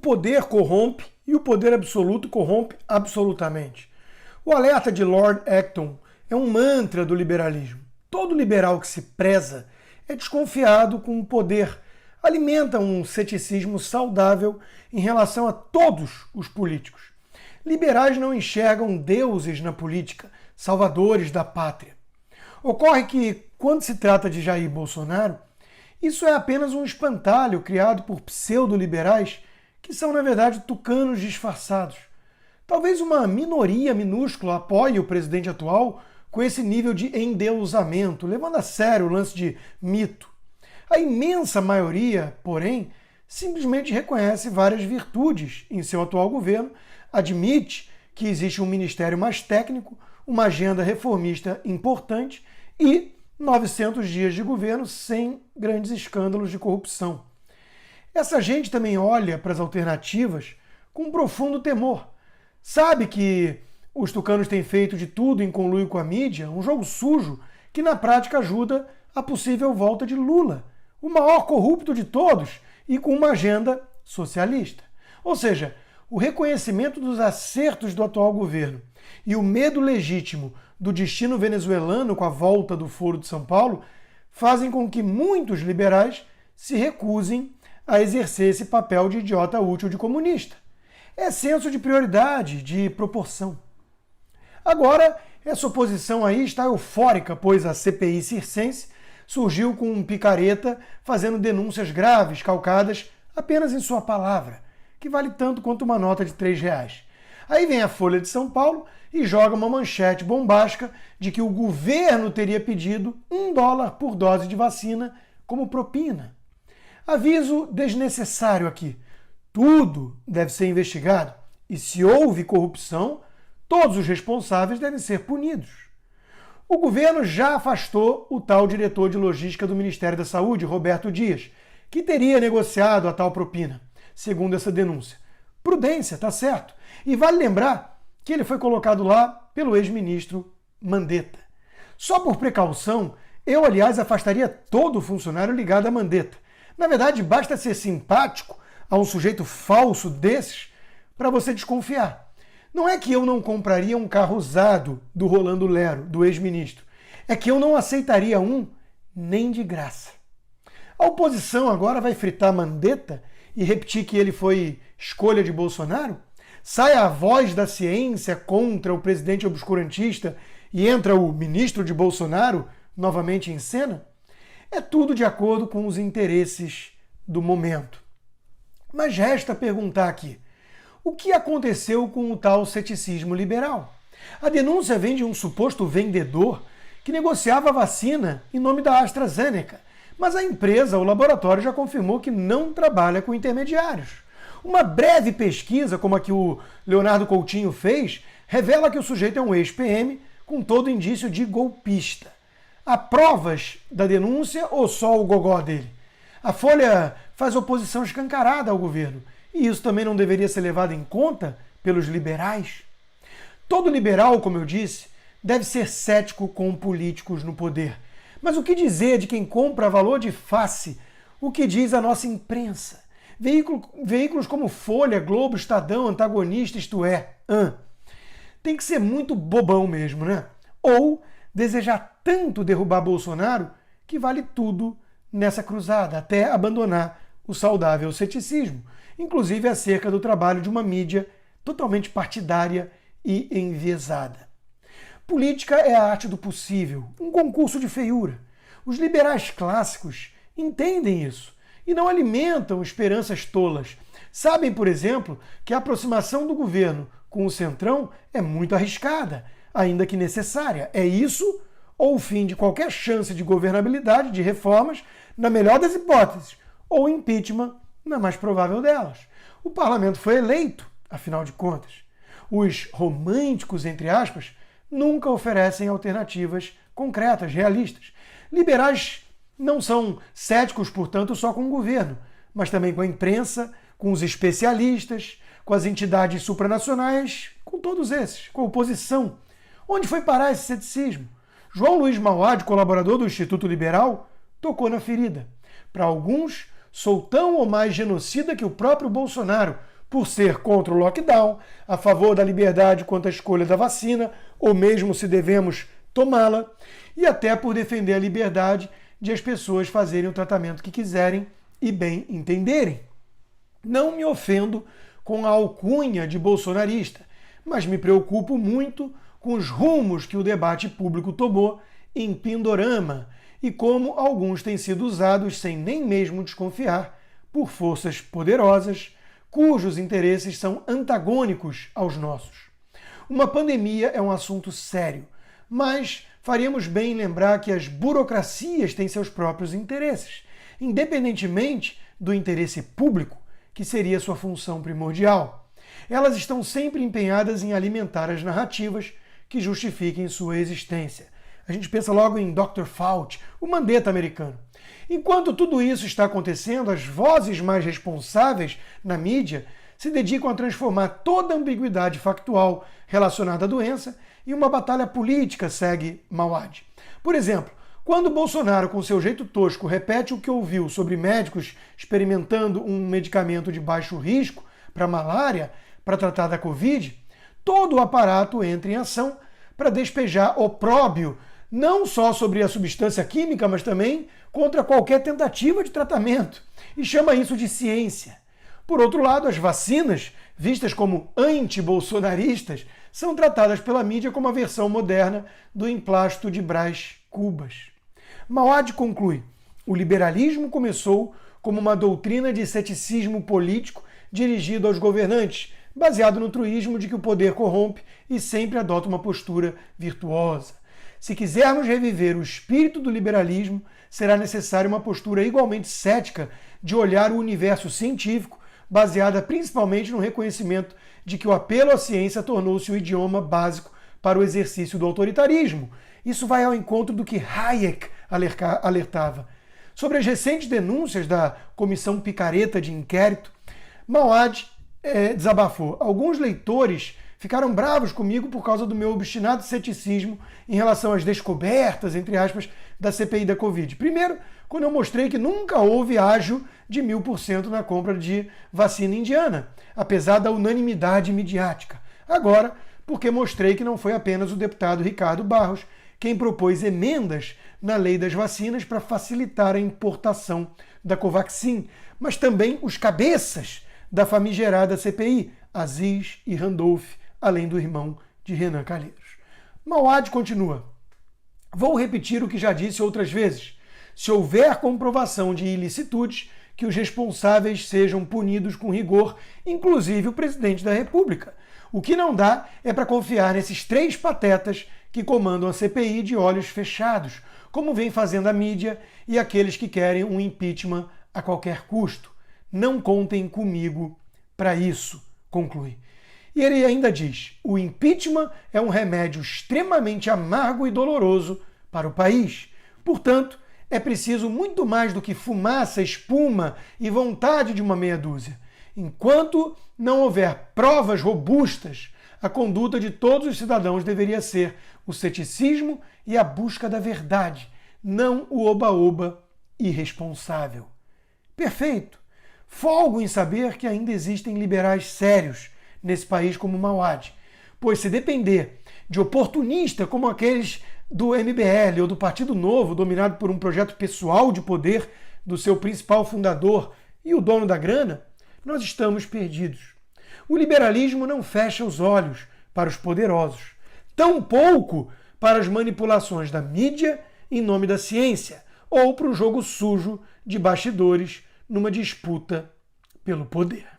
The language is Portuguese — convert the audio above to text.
poder corrompe e o poder absoluto corrompe absolutamente. O alerta de Lord Acton é um mantra do liberalismo. Todo liberal que se preza é desconfiado com o poder, alimenta um ceticismo saudável em relação a todos os políticos. Liberais não enxergam deuses na política, salvadores da pátria. Ocorre que, quando se trata de Jair Bolsonaro, isso é apenas um espantalho criado por pseudo-liberais que são, na verdade, tucanos disfarçados. Talvez uma minoria minúscula apoie o presidente atual com esse nível de endeusamento, levando a sério o lance de mito. A imensa maioria, porém, simplesmente reconhece várias virtudes em seu atual governo, admite que existe um ministério mais técnico, uma agenda reformista importante e 900 dias de governo sem grandes escândalos de corrupção. Essa gente também olha para as alternativas com um profundo temor. Sabe que os tucanos têm feito de tudo em conluio com a mídia, um jogo sujo que na prática ajuda a possível volta de Lula, o maior corrupto de todos e com uma agenda socialista. Ou seja, o reconhecimento dos acertos do atual governo e o medo legítimo do destino venezuelano com a volta do Foro de São Paulo fazem com que muitos liberais se recusem a exercer esse papel de idiota útil de comunista. É senso de prioridade, de proporção. Agora, essa oposição aí está eufórica, pois a CPI circense surgiu com um picareta fazendo denúncias graves, calcadas apenas em sua palavra, que vale tanto quanto uma nota de R$3. Aí vem a Folha de São Paulo e joga uma manchete bombástica de que o governo teria pedido $1 por dose de vacina como propina. Aviso desnecessário aqui. Tudo deve ser investigado e, se houve corrupção, todos os responsáveis devem ser punidos. O governo já afastou o tal diretor de logística do Ministério da Saúde, Roberto Dias, que teria negociado a tal propina, segundo essa denúncia. Prudência, tá certo. E vale lembrar que ele foi colocado lá pelo ex-ministro Mandetta. Só por precaução, eu, aliás, afastaria todo funcionário ligado a Mandetta. Na verdade, basta ser simpático a um sujeito falso desses para você desconfiar. Não é que eu não compraria um carro usado do Rolando Lero, do ex-ministro. É que eu não aceitaria um nem de graça. A oposição agora vai fritar Mandetta e repetir que ele foi escolha de Bolsonaro? Sai a voz da ciência contra o presidente obscurantista e entra o ministro de Bolsonaro novamente em cena? É tudo de acordo com os interesses do momento. Mas resta perguntar aqui, o que aconteceu com o tal ceticismo liberal? A denúncia vem de um suposto vendedor que negociava a vacina em nome da AstraZeneca, mas a empresa, o laboratório, já confirmou que não trabalha com intermediários. Uma breve pesquisa, como a que o Leonardo Coutinho fez, revela que o sujeito é um ex-PM com todo indício de golpista. Há provas da denúncia ou só o gogó dele? A Folha faz oposição escancarada ao governo, e isso também não deveria ser levado em conta pelos liberais? Todo liberal, como eu disse, deve ser cético com políticos no poder. Mas o que dizer de quem compra valor de face? O que diz a nossa imprensa? Veículos como Folha, Globo, Estadão, Antagonista, Isto É, tem que ser muito bobão mesmo, né? Ou desejar tanto derrubar Bolsonaro que vale tudo nessa cruzada, até abandonar o saudável ceticismo, inclusive acerca do trabalho de uma mídia totalmente partidária e enviesada. Política é a arte do possível, um concurso de feiura. Os liberais clássicos entendem isso e não alimentam esperanças tolas. Sabem, por exemplo, que a aproximação do governo com o Centrão é muito arriscada, ainda que necessária. É isso ou o fim de qualquer chance de governabilidade, de reformas, na melhor das hipóteses, ou impeachment, na mais provável delas. O parlamento foi eleito, afinal de contas. Os românticos, entre aspas, nunca oferecem alternativas concretas, realistas. Liberais não são céticos, portanto, só com o governo, mas também com a imprensa, com os especialistas, com as entidades supranacionais, com todos esses, com a oposição. Onde foi parar esse ceticismo? João Luiz Mauad, colaborador do Instituto Liberal, tocou na ferida. Para alguns, sou tão ou mais genocida que o próprio Bolsonaro, por ser contra o lockdown, a favor da liberdade quanto à escolha da vacina, ou mesmo se devemos tomá-la, e até por defender a liberdade de as pessoas fazerem o tratamento que quiserem e bem entenderem. Não me ofendo com a alcunha de bolsonarista, mas me preocupo muito com os rumos que o debate público tomou em Pindorama e como alguns têm sido usados sem nem mesmo desconfiar por forças poderosas cujos interesses são antagônicos aos nossos. Uma pandemia é um assunto sério, mas faríamos bem em lembrar que as burocracias têm seus próprios interesses, independentemente do interesse público, que seria sua função primordial. Elas estão sempre empenhadas em alimentar as narrativas que justifiquem sua existência. A gente pensa logo em Dr. Fauci, o Mandetta americano. Enquanto tudo isso está acontecendo, as vozes mais responsáveis na mídia se dedicam a transformar toda a ambiguidade factual relacionada à doença em uma batalha política, segue Mauad. Por exemplo, quando Bolsonaro, com seu jeito tosco, repete o que ouviu sobre médicos experimentando um medicamento de baixo risco para malária, para tratar da Covid, todo o aparato entra em ação para despejar opróbio não só sobre a substância química, mas também contra qualquer tentativa de tratamento, e chama isso de ciência. Por outro lado, as vacinas, vistas como anti-bolsonaristas, são tratadas pela mídia como a versão moderna do emplasto de Brás Cubas. Mauad conclui: o liberalismo começou como uma doutrina de ceticismo político dirigido aos governantes, baseado no truísmo de que o poder corrompe e sempre adota uma postura virtuosa. Se quisermos reviver o espírito do liberalismo, será necessária uma postura igualmente cética de olhar o universo científico, baseada principalmente no reconhecimento de que o apelo à ciência tornou-se o idioma básico para o exercício do autoritarismo. Isso vai ao encontro do que Hayek alertava. Sobre as recentes denúncias da Comissão Picareta de Inquérito, Mauad desabafou: alguns leitores ficaram bravos comigo por causa do meu obstinado ceticismo em relação às descobertas, entre aspas, da CPI da Covid. Primeiro, quando eu mostrei que nunca houve ágio de 1000% na compra de vacina indiana, apesar da unanimidade midiática. Agora, porque mostrei que não foi apenas o deputado Ricardo Barros quem propôs emendas na lei das vacinas para facilitar a importação da Covaxin, mas também os cabeças da famigerada CPI, Aziz e Randolph, além do irmão de Renan Calheiros. Mauad continua: vou repetir o que já disse outras vezes. Se houver comprovação de ilicitudes, que os responsáveis sejam punidos com rigor, inclusive o presidente da República. O que não dá é para confiar nesses três patetas que comandam a CPI de olhos fechados, como vem fazendo a mídia e aqueles que querem um impeachment a qualquer custo. Não contem comigo para isso, conclui. E ele ainda diz: o impeachment é um remédio extremamente amargo e doloroso para o país. Portanto, é preciso muito mais do que fumaça, espuma e vontade de uma meia dúzia. Enquanto não houver provas robustas, a conduta de todos os cidadãos deveria ser o ceticismo e a busca da verdade, não o oba-oba irresponsável. Perfeito! Folgo em saber que ainda existem liberais sérios nesse país como Mauad, pois se depender de oportunista como aqueles do MBL ou do Partido Novo, dominado por um projeto pessoal de poder do seu principal fundador e o dono da grana, nós estamos perdidos. O liberalismo não fecha os olhos para os poderosos, tampouco para as manipulações da mídia em nome da ciência ou para o jogo sujo de bastidores numa disputa pelo poder.